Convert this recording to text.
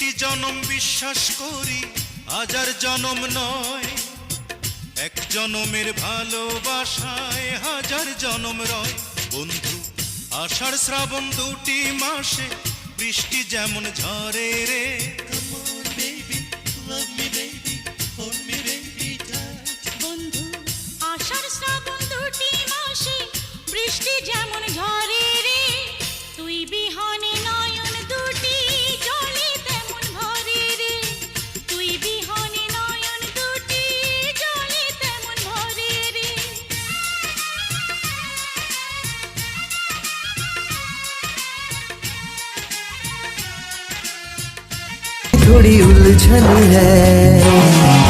একটি জনম বিশ্বাস করি হাজার জনম নয়, এক জনমের ভালোবাসায় হাজার জনম রয়। বন্ধু আষাঢ় শ্রাবণ দুটি মাসে বৃষ্টি যেমন ঝরে রে। বন্ধু আষাঢ় শ্রাবণ দুটি মাসে বৃষ্টি যেমন ঝরে রে, তুই বিহনে নয়ন দুটি জলে তেমন ভরে রে, তুই বিহনে নয়ন দুটি জলে তেমন ভরে রে। थोड़ी उलझन है